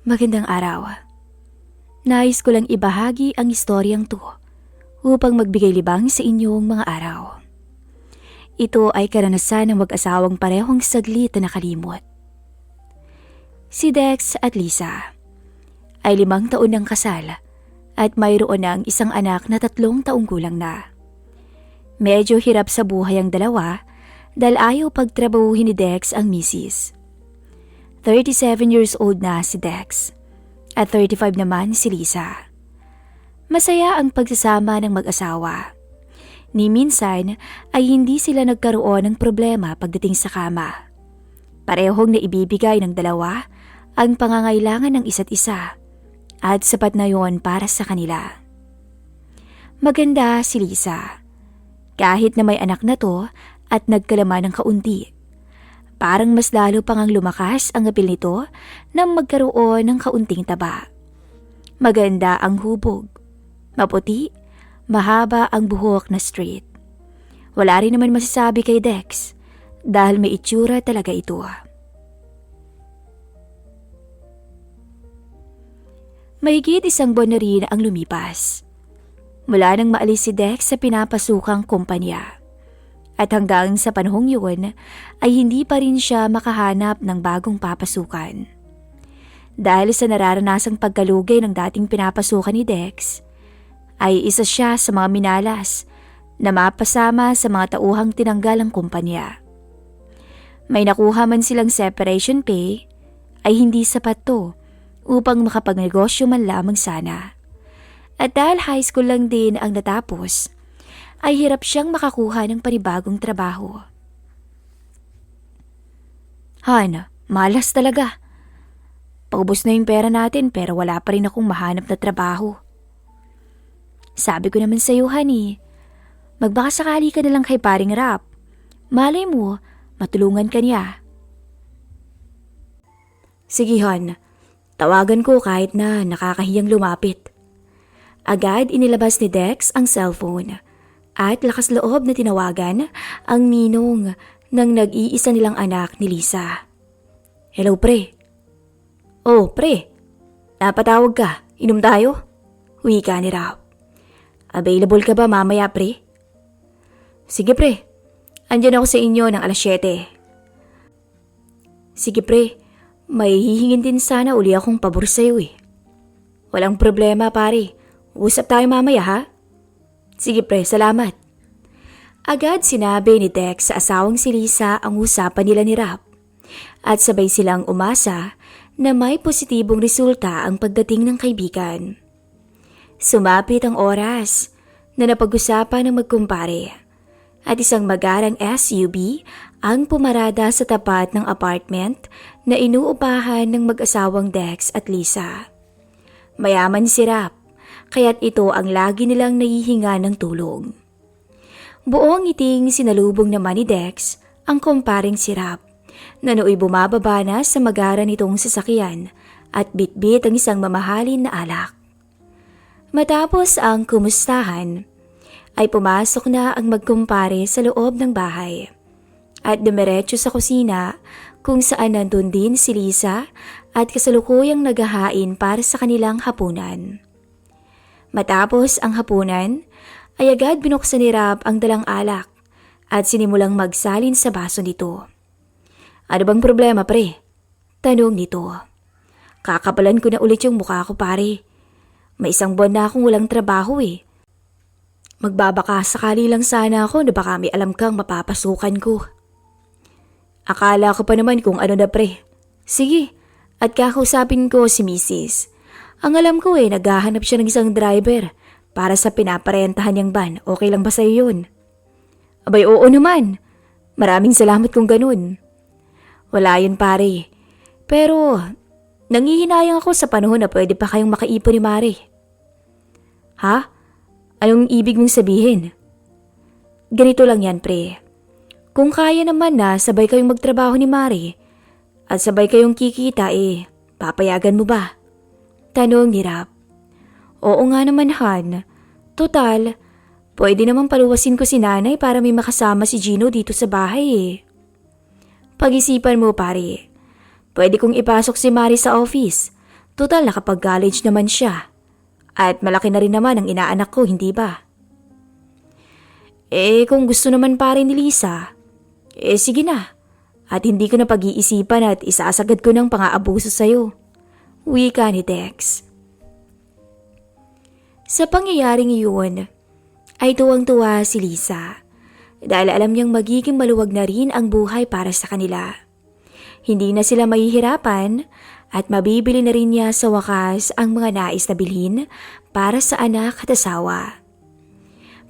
Magandang araw. Nais ko lang ibahagi ang istoryang to upang magbigay libang sa inyong mga araw. Ito ay karanasan ng mag-asawang parehong saglit na nakalimot. Si Dex at Lisa ay 5 taon ng kasal at mayroon ng isang anak na 3 taong gulang na. Medyo hirap sa buhay ang dalawa dahil ayaw pagtrabahuhin ni Dex ang misis. 37 years old na si Dex at 35 naman si Lisa. Masaya ang pagsasama ng mag-asawa. Ni minsan ay hindi sila nagkaroon ng problema pagdating sa kama. Parehong naibibigay ng dalawa ang pangangailangan ng isa't isa at sapat na yon para sa kanila. Maganda si Lisa. Kahit na may anak na to at nagkalaman ng kaunti. Parang mas lalo pang ang lumakas ang apil nito nang magkaroon ng kaunting taba. Maganda ang hubog. Maputi, mahaba ang buhok na straight. Wala rin naman masasabi kay Dex dahil may itsura talaga ito. Mahigit 1 buwan na rin ang lumipas. Mula nang maalis si Dex sa pinapasukang kumpanya. At hanggang sa panahong yun ay hindi pa rin siya makahanap ng bagong papasukan. Dahil sa nararanasang pagkalugay ng dating pinapasukan ni Dex, ay isa siya sa mga minalas na mapasama sa mga tauhang tinanggal ang kumpanya. May nakuha man silang separation pay, ay hindi sapat to upang makapagnegosyo man lamang sana. At dahil high school lang din ang natapos, ay hirap siyang makakuha ng panibagong trabaho. Han, malas talaga. Paubos na yung pera natin pero wala pa rin akong mahanap na trabaho. Sabi ko naman sa'yo, honey, magbakasakali ka na lang kay paring Rap. Malay mo, matulungan ka niya. Sige, Han, tawagan ko kahit na nakakahiyang lumapit. Agad inilabas ni Dex ang cellphone. At lakas loob na tinawagan ang ninong ng nag-iisa nilang anak ni Lisa. Hello, pre. Oh, pre. Napatawag ka. Inom tayo? Wika ni Rap. Available ka ba mamaya, pre? Sige, pre. Andyan ako sa inyo ng 7:00. Sige, pre. May hihingin din sana uli akong pabor sa'yo eh. Walang problema, pare. Usap tayo mamaya, ha? Sige pre, salamat. Agad sinabi ni Dex sa asawang si Lisa ang usapan nila ni Rap. At sabay silang umasa na may positibong resulta ang pagdating ng kaibigan. Sumapit ang oras na napag-usapan ng magkumpare. At isang magarang SUV ang pumarada sa tapat ng apartment na inuupahan ng mag-asawang Dex at Lisa. Mayaman si Rap. Kaya't ito ang lagi nilang nahihinga ng tulong. Buong ngiting sinalubong naman ni Dex ang kumparing si Rap na nooy bumababa na sa magara nitong sasakyan at bitbit ang isang mamahalin na alak. Matapos ang kumustahan, ay pumasok na ang magkumpare sa loob ng bahay at dumiretso sa kusina kung saan nandun din si Lisa at kasalukuyang naghahain para sa kanilang hapunan. Matapos ang hapunan, ay agad binuksan ni Rap ang dalang alak at sinimulang magsalin sa baso nito. Ano bang problema, pre? Tanong nito. Kakapalan ko na ulit yung mukha ko, pare. May 1 buwan na akong walang trabaho eh. Magbabaka sakali lang sana ako na baka may alam kang mapapasukan ko. Akala ko pa naman kung ano na, pre. Sige, at kakausapin ko si Mrs. Ang alam ko naghahanap siya ng isang driver para sa pinaparentahan niyang van. Okay lang ba sa'yo yun? Abay, oo naman. Maraming salamat kung ganun. Wala yun, pare. Pero, nangihinayang ako sa panahon na pwede pa kayong makaipon ni Mari. Ha? Anong ibig mong sabihin? Ganito lang yan, pre. Kung kaya naman na sabay kayong magtrabaho ni Mari at sabay kayong kikita papayagan mo ba? Tanong ni Rap. Oo nga naman, Han. Total, pwede namang paluwasin ko si nanay para may makasama si Gino dito sa bahay eh. Pag-isipan mo, pare. Pwede kong ipasok si Mari sa office Total nakapag-college naman siya. At malaki na rin naman ang inaanak ko, hindi ba? Kung gusto naman pare ni Lisa, sige na. At hindi ko na pag-iisipan at isasagad ko ng pang-aabuso sa'yo. Wika ni Dex. Sa pangyayaring iyon, ay tuwang-tuwa si Lisa. Dahil alam niyang magiging maluwag na rin ang buhay para sa kanila. Hindi na sila mahihirapan at mabibili na rin niya sa wakas ang mga nais na bilhin para sa anak at asawa.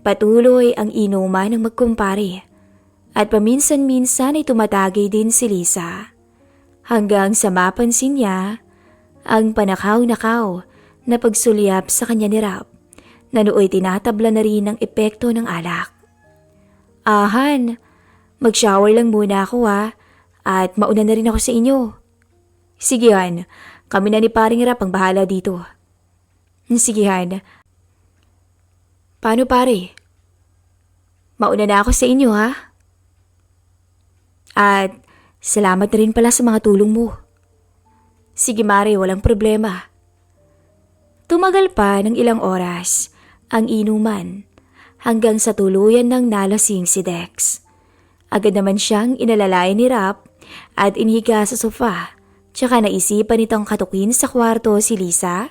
Patuloy ang inuman ng magkumpare at paminsan-minsan ay tumatagay din si Lisa. Hanggang sa mapansin niya ang panakaw-nakaw na pagsulyap sa kanya ni Rap na nooy tinatabla na rin ang epekto ng alak. Han, mag-shower lang muna ako at mauna na rin ako sa inyo. Sige Han, kami na ni paring Rap ang bahala dito. Sige Han. Paano pare? Mauna na ako sa inyo At salamat na rin pala sa mga tulong mo. Sige Mare, walang problema. Tumagal pa ng ilang oras ang inuman hanggang sa tuluyan ng nalasing si Dex. Agad naman siyang inalalay ni Rap at inhiga sa sofa. Tsaka naisipan nitong katukin sa kwarto si Lisa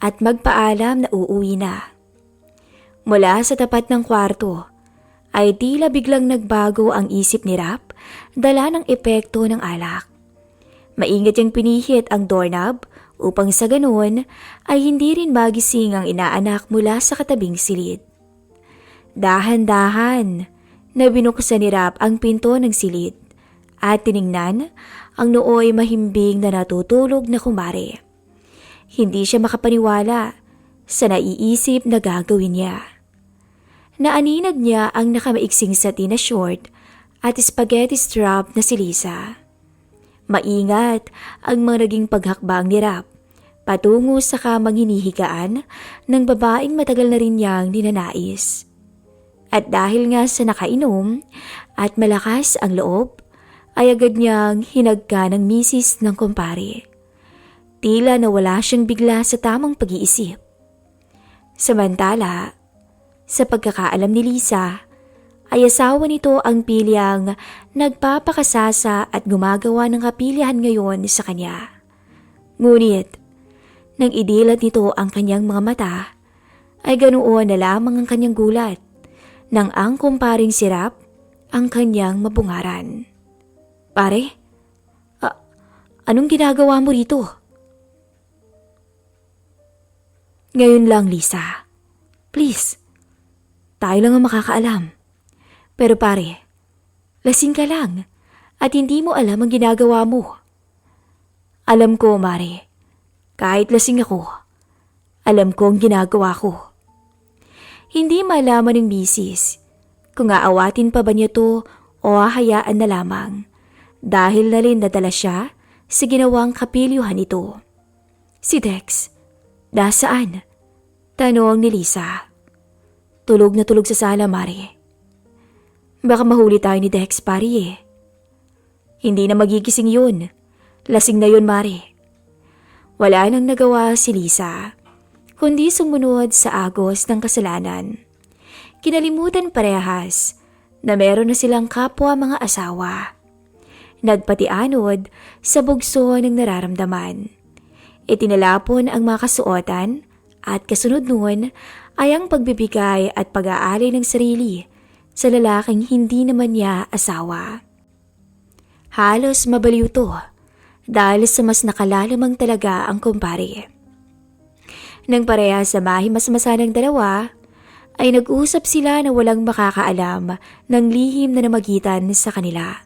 at magpaalam na uuwi na. Mula sa tapat ng kwarto ay tila biglang nagbago ang isip ni Rap dala ng epekto ng alak. Maingat niyang pinihit ang doorknob upang sa ganoon ay hindi rin magising ang inaanak mula sa katabing silid. Dahan-dahan na binuksan ni Rap ang pinto ng silid at tiningnan ang nooy mahimbing na natutulog na kumare. Hindi siya makapaniwala sa naiisip na gagawin niya. Naaninag niya ang nakamaiksing satin na short at spaghetti strap na si Lisa. Maingat ang mga naging paghakbang ni Rap patungo sa kamang hinihigaan ng babaeng matagal na rin niyang ninanais. At dahil nga sa nakainom at malakas ang loob, ay agad niyang hinagka ng misis ng kumpare. Tila nawala siyang bigla sa tamang pag-iisip. Samantala, sa pagkakaalam ni Lisa, ay asawa nito ang pilyang nagpapakasasa at gumagawa ng kapilihan ngayon sa kanya. Ngunit, nang idilat nito ang kanyang mga mata, ay ganoon na lamang ang kanyang gulat nang ang kumparing si Rap ang kanyang mabungaran. Pare, anong ginagawa mo rito? Ngayon lang, Lisa. Please, tayo lang ang makakaalam. Pero pare, lasing ka lang at hindi mo alam ang ginagawa mo. Alam ko, Mare. Kahit lasing ako, alam ko ang ginagawa ko. Hindi malaman ng misis kung aawatin pa ba niya to o hahayaan na lamang. Dahil na rin nadala siya sa ginawang kapilyuhan ito. Si Dex, nasaan? Tanong ni Lisa. Tulog na tulog sa sala, Mari. Baka mahuli tayo ni Dex, pari Hindi na magigising yun. Lasing na yun, Mari. Wala nang nagawa si Lisa, kundi sumunod sa agos ng kasalanan. Kinalimutan parehas na meron na silang kapwa mga asawa. Nagpatianod sa bugso ng nararamdaman. Itinalapon ang mga kasuotan at kasunod nun ay ang pagbibigay at pag-aali ng sarili sa lalaking hindi naman niya asawa. Halos mabaliw to dahil sa mas nakalalamang talaga ang kumpare. Nang pareha sa mahimasmasa ng dalawa, ay nag-usap sila na walang makakaalam ng lihim na namagitan sa kanila.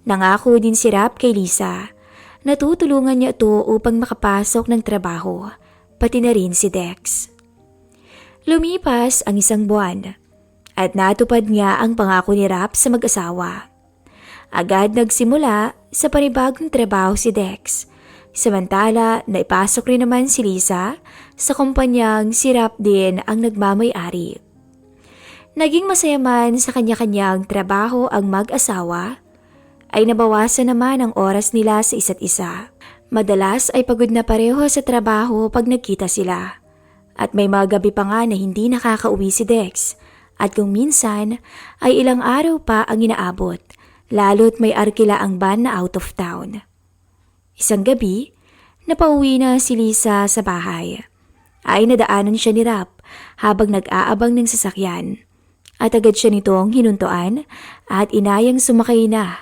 Nangako din si Rap kay Lisa na tutulungan niya ito upang makapasok ng trabaho, pati na rin si Dex. Lumipas ang 1 buwan at natupad nga ang pangako ni Rap sa mag-asawa. Agad nagsimula sa panibagong trabaho si Dex, samantala naipasok rin naman si Lisa sa kumpanyang si Rap din ang nagmamay-ari. Naging masaya man sa kanya-kanyang trabaho ang mag-asawa, ay nabawasan naman ang oras nila sa isa't isa. Madalas ay pagod na pareho sa trabaho pag nagkita sila. At may mga gabi pa nga na hindi nakakauwi si Dex. At kung minsan ay ilang araw pa ang inaabot, lalo't may arkila ang van na out of town. Isang gabi, napauwi na si Lisa sa bahay. Ay nadaanan siya ni Rap habang nag-aabang ng sasakyan. At agad siya nitong hinuntuan at inayang sumakay na.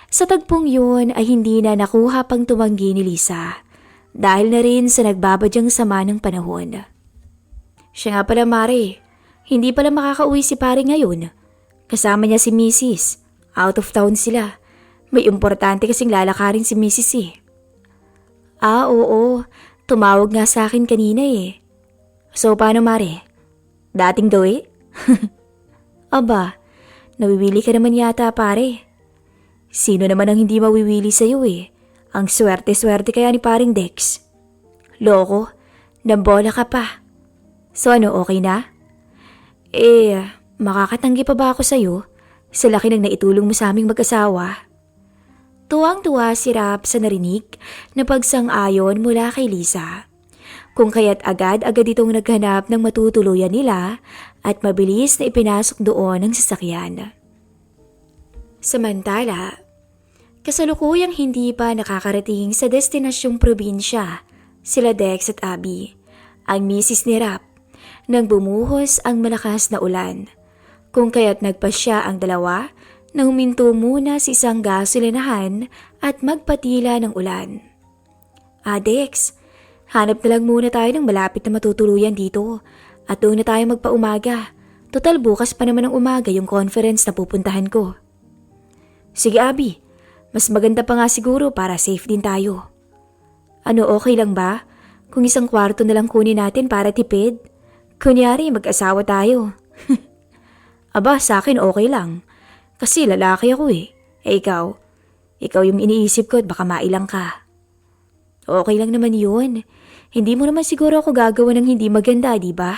Sa tagpong yun ay hindi na nakuha pang tumanggi ni Lisa dahil na rin sa nagbabadyang sama ng panahon. Siya nga pala Mare, hindi pala makakauwi si pare ngayon. Kasama niya si Mrs. Out of town sila. May importante kasing lalakarin si Mrs. eh. Oo, tumawag nga sa akin kanina eh. So paano Mare? Dating daw eh? Aba, nawiwili ka naman yata pare. Sino naman ang hindi mawiwili sa'yo eh? Ang swerte-swerte kaya ni paring Dex. Loko, nambola ka pa. So ano, okay na? Makakatanggi pa ba ako sa'yo? Sa laki ng naitulong mo sa aming mag-asawa. Tuwang-tuwa si Rap sa narinig na pagsang-ayon mula kay Lisa. Kung kaya't agad-agad itong naghanap ng matutuluyan nila at mabilis na ipinasok doon ang sasakyan. Samantala, kasalukuyang hindi pa nakakarating sa destinasyong probinsya sila Dex at Abby, ang misis ni Rap, nang bumuhos ang malakas na ulan. Kung kaya't nagpasya ang dalawa na huminto muna sa isang gasolinahan at magpatila ng ulan. Dex, hanap na lang muna tayo ng malapit na matutuluyan dito at doon na tayo magpaumaga. Total bukas pa naman ng umaga yung conference na pupuntahan ko. Sige Abby, mas maganda pa nga siguro para safe din tayo. Ano, okay lang ba? Kung isang kwarto na lang kunin natin para tipid? Kunyari mag-asawa tayo. Aba, sa akin okay lang. Kasi lalaki ako eh. Ikaw? Ikaw yung iniisip ko at baka mailang ka. Okay lang naman yun. Hindi mo naman siguro ako gagawa ng hindi maganda, di ba?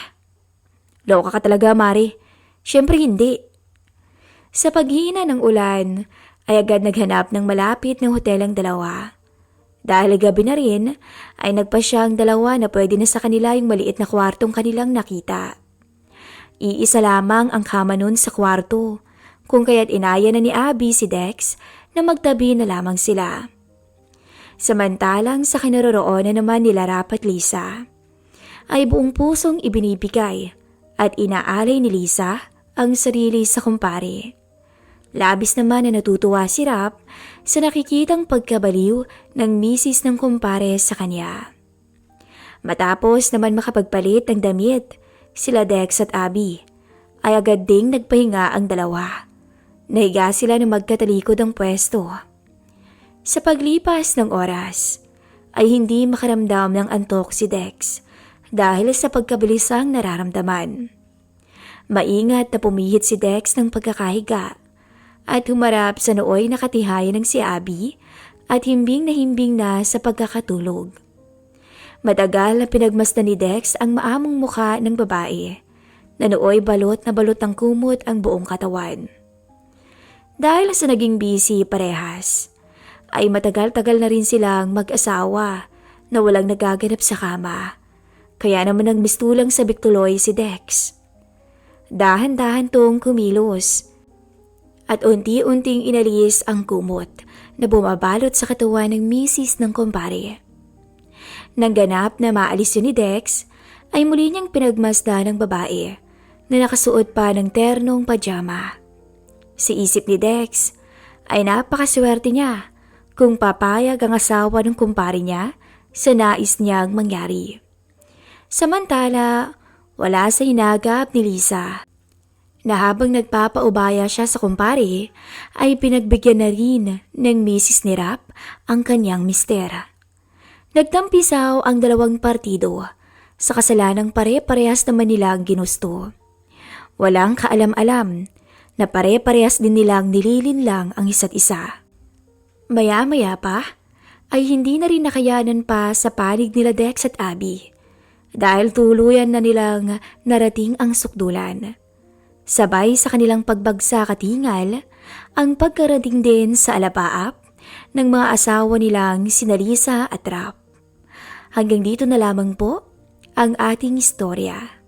Loka ka talaga, Mari. Siyempre hindi. Sa paghina ng ulan, ay agad naghanap ng malapit na hotel ang dalawa. Dahil gabi na rin, ay nagpasya ang dalawa na pwede na sa kanila yung maliit na kwartong kanilang nakita. Iisa lamang ang kama nun sa kwarto, kung kaya't inaya na ni Abby si Dex na magtabi na lamang sila. Samantalang sa kinaroroonan naman nila Rap at Lisa, ay buong pusong ibinibigay at inaalay ni Lisa ang sarili sa kumpare. Labis naman na natutuwa si Rap sa nakikitang pagkabaliw ng misis ng kumpare sa kanya. Matapos naman makapagpalit ng damit, sila Dex at Abby ay agad ding nagpahinga ang dalawa. Nahiga sila na magkatalikod ang pwesto. Sa paglipas ng oras, ay hindi makaramdam ng antok si Dex dahil sa pagkabilisang nararamdaman. Maingat na pumihit si Dex ng pagkakahiga at humarap sa nooy nakatihayan ng si Abby at himbing na sa pagkakatulog. Matagal na pinagmasdan ni Dex ang maamong mukha ng babae na nooy balot na balot ng kumot ang buong katawan. Dahil sa naging busy parehas, ay matagal-tagal na rin silang mag-asawa na walang nagaganap sa kama. Kaya naman nagmistulang sabik tuloy si Dex. Dahan-dahan tong kumilos at unti-unting inalis ang kumot na bumabalot sa katawan ng misis ng kumpare. Nang ganap na maalis yun ni Dex, ay muli niyang pinagmasdan ng babae na nakasuot pa ng ternong pajama. Sa isip ni Dex ay napakaswerte niya kung papayag ang asawa ng kumpare niya sa nais niyang mangyari. Samantala, wala sa hinagap ni Lisa na habang nagpapaubaya siya sa kumpare ay pinagbigyan na rin ng misis ni Rap ang kanyang mister. Nagtampisaw ang dalawang partido sa kasalanang pare-parehas naman nilang ginusto. Walang kaalam-alam na pare-parehas din nilang nililinlang ang isa't isa. Maya-maya pa ay hindi na rin nakayanan pa sa panig nila Dex at Abby dahil tuluyan na nilang narating ang sukdulan. Sabay sa kanilang pagbagsak at hingal, ang pagkarating din sa alapaap ng mga asawa nilang sina Lisa at Rap. Hanggang dito na lamang po ang ating istorya.